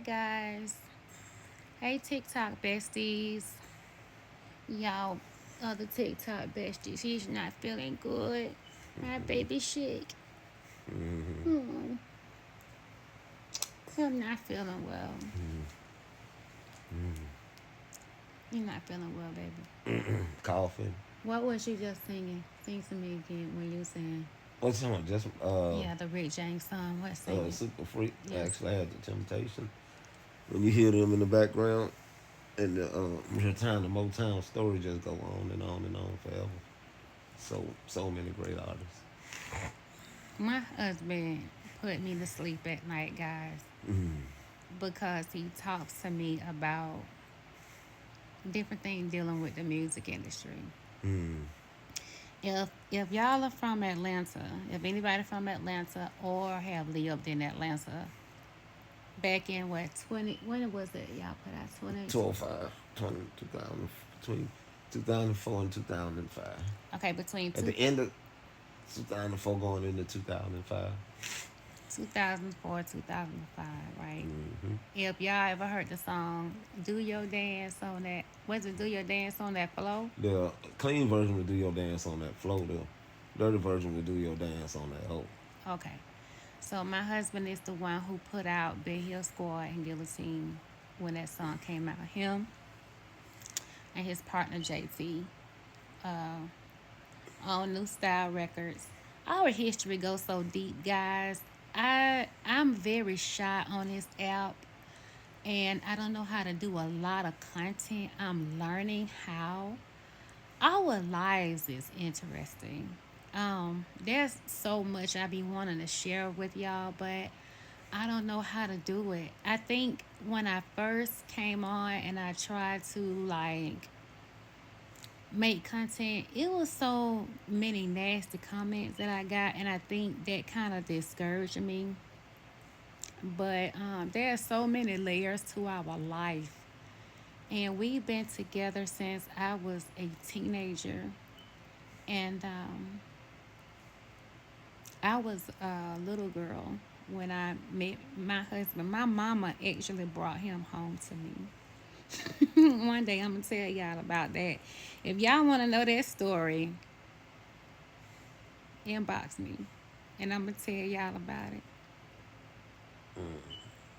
Hey guys. Hey TikTok besties. Y'all other TikTok besties. She's not feeling good. My baby sick. Mm-hmm. Hmm. I'm not feeling well. You're not feeling well, baby. Coughing. What was you just singing? Sing to me again when you saying, What's on? Just yeah, the Rick James song. What sing it? Super Freak. Yes. Actually, I had the Temptation. When you hear them in the background, and the time the Motown story just go on and on and on forever. So many great artists. My husband put me to sleep at night, guys, because he talks to me about different things dealing with the music industry. Mm. If y'all are from Atlanta, if anybody from Atlanta or have lived in Atlanta, back in what 20 when was it y'all put out 20? 12 20, 2000, between 2004 and 2005. Okay, between At the end of 2004 going into 2005. 2004 2005, right? Mm-hmm. If y'all ever heard the song "Do Your Dance" on that, was it "Do Your Dance" on that flow? The clean version will do your dance on that flow. The dirty version will do your dance on that hoe. Okay, so my husband is the one who put out "Big Hill Squad" and "Guillotine" when that song came out. Him and his partner JT on New Style Records. Our history goes so deep, guys. I'm very shy on this app, and I don't know how to do a lot of content. I'm learning how. Our lives is interesting. There's so much I be wanting to share with y'all, but I don't know how to do it. I think when I first came on and I tried to like make content, it was so many nasty comments that I got, and I think that kind of discouraged me. But there are so many layers to our life, and we've been together since I was a teenager, and I was a little girl when I met my husband. My mama actually brought him home to me. One day I'm gonna tell y'all about that. If y'all want to know that story, inbox me, and I'm gonna tell y'all about it.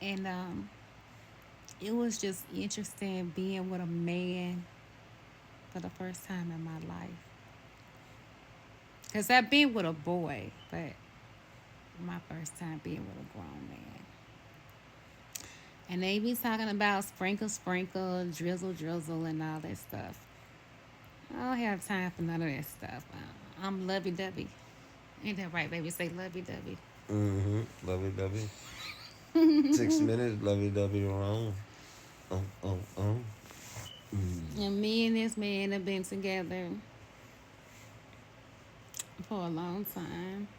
And it was just interesting being with a man for the first time in my life. Cause I've been with a boy, but my first time being with a grown man. And they be talking about sprinkle, sprinkle, drizzle, drizzle, and all that stuff. I don't have time for none of that stuff. I'm lovey dovey. Ain't that right, baby? Say lovey dovey. Mm-hmm. Lovey dovey. 6 minutes, lovey dovey around. Oh. Mm. And me and this man have been together for a long time.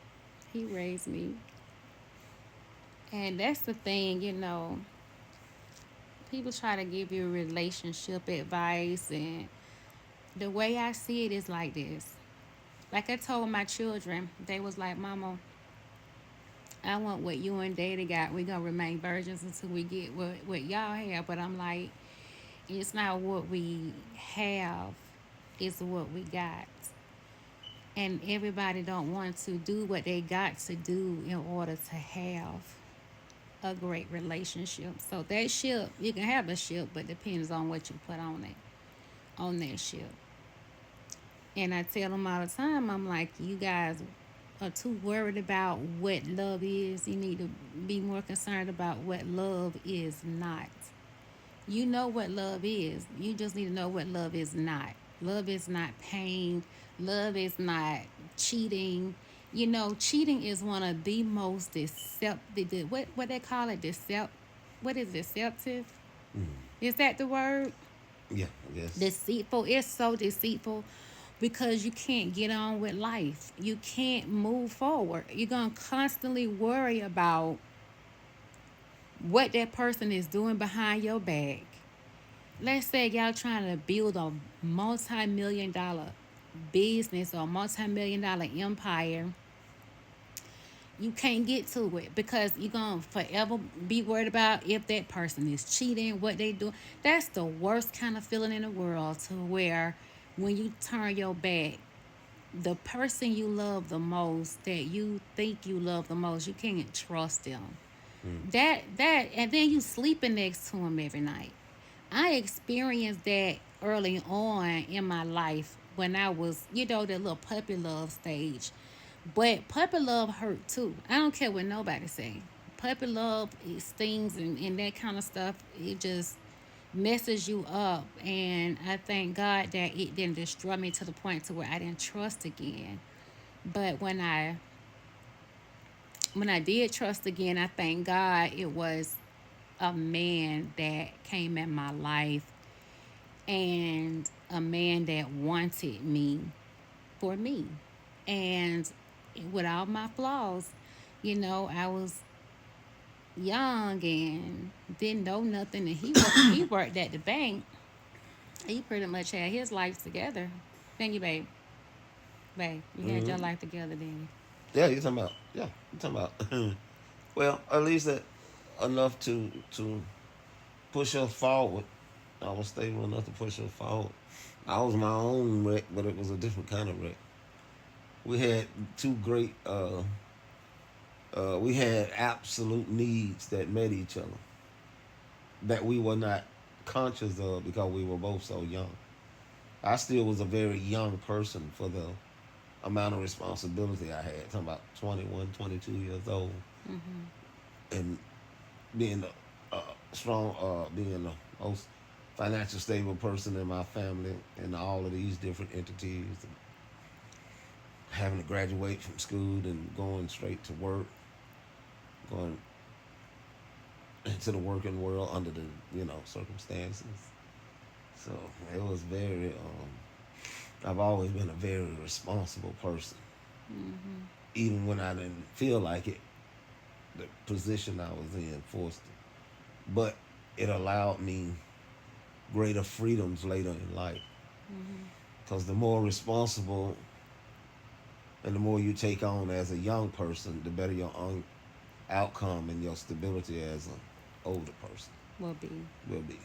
He raised me. And that's the thing, people try to give you relationship advice, and the way I see it is like this. Like I told my children, they was like, Mama, I want what you and Daddy got. We gonna remain virgins until we get what y'all have. But I'm like, it's not what we have, it's what we got. And everybody don't want to do what they got to do in order to have a great relationship. So that ship, you can have a ship, but depends on what you put on that ship. And I tell them all the time, I'm like, you guys are too worried about what love is. You need to be more concerned about what love is not. You know what love is. You just need to know what love is not. Love is not pain. Love is not cheating. Cheating is one of the most deceptive. What they call it? What is deceptive? Is that the word? Yeah, I guess. Deceitful. It's so deceitful because you can't get on with life. You can't move forward. You're gonna constantly worry about what that person is doing behind your back. Let's say y'all trying to build a multi-million dollar business or multi-million dollar empire, you can't get to it because you're gonna forever be worried about if that person is cheating, what they do. That's the worst kind of feeling in the world, to where when you turn your back, the person you love the most, that you think you love the most, you can't trust them. That and then you sleeping next to him every night. I experienced that early on in my life when I was, the little puppy love stage. But puppy love hurt too. I don't care what nobody say. Puppy love, it stings, and that kind of stuff. It just messes you up. And I thank God that it didn't destroy me to the point to where I didn't trust again. But when I did trust again, I thank God it was a man that came in my life, and a man that wanted me for me. And with all my flaws, I was young and didn't know nothing. And he worked at the bank. He pretty much had his life together. Thank you, babe. Babe, you had your Hmm. life together, didn't Yeah, you're talking about. Yeah, you're talking about. Well, at least that enough to push us forward. I was stable enough to push us forward. I was my own wreck, but it was a different kind of wreck. We had two great. We had absolute needs that met each other that we were not conscious of because we were both so young. I still was a very young person for the amount of responsibility I had. Talking about 21, 22 years old, you? Mm-hmm. and being strong, being the most financial stable person in my family, and all of these different entities, and having to graduate from school and going straight to work, going into the working world under the circumstances. So it was very. I've always been a very responsible person, Mm-hmm. even when I didn't feel like it. The position I was in forced it, but it allowed me greater freedoms later in life. Mm-hmm. Because the more responsible and the more you take on as a young person, the better your own outcome and your stability as an older person Will be. will be.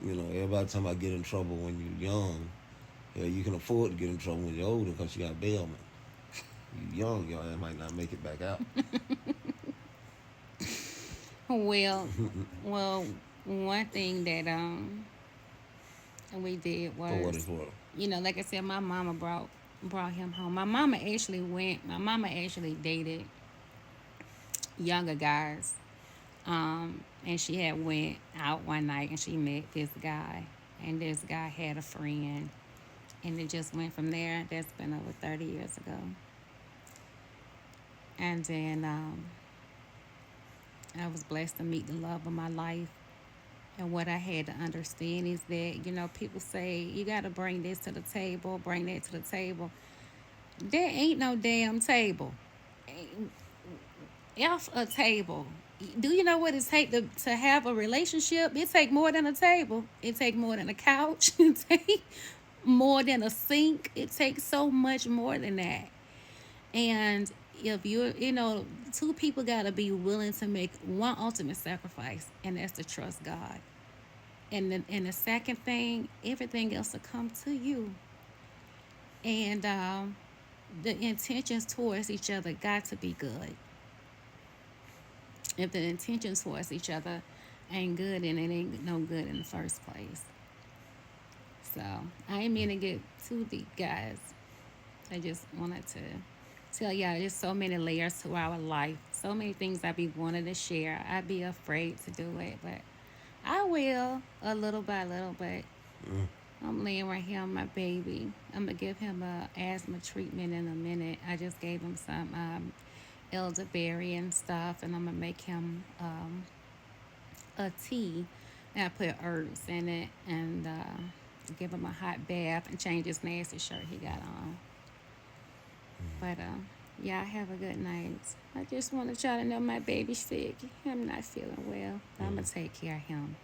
Everybody talking about get in trouble when you're young. Yeah, you can afford to get in trouble when you're older because you got bailment. You young, your ass might not make it back out. Well, well, one thing that we did For what it's was, worth. like I said, my mama brought him home. My mama actually dated younger guys. And she had went out one night and she met this guy, and this guy had a friend, and it just went from there. That's been over 30 years ago. And then I was blessed to meet the love of my life. And what I had to understand is that, people say you got to bring this to the table, bring that to the table. There ain't no damn table. F a table. Do you know what it take to have a relationship? It take more than a table. It take more than a couch. It take more than a sink. It takes so much more than that. And if two people got to be willing to make one ultimate sacrifice, and that's to trust God. And the second thing, everything else will come to you. And the intentions towards each other got to be good. If the intentions towards each other ain't good, then it ain't no good in the first place. So I ain't mean to get too deep, guys. I just wanted to tell y'all there's so many layers to our life, so many things I be wanting to share. I be afraid to do it, but I will, a little by little. But Mm. I'm laying right here on my baby. I'm gonna give him a asthma treatment in a minute. I just gave him some elderberry and stuff, and I'm gonna make him a tea. And I put herbs in it, and give him a hot bath and change his nasty shirt he got on. But yeah, have a good night. I just want to try to know my baby's sick. I'm not feeling well. I'm gonna Mm. take care of him.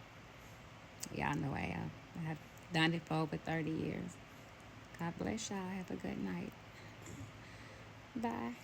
Y'all know I am. I have done it for over 30 years. God bless y'all. Have a good night. Bye.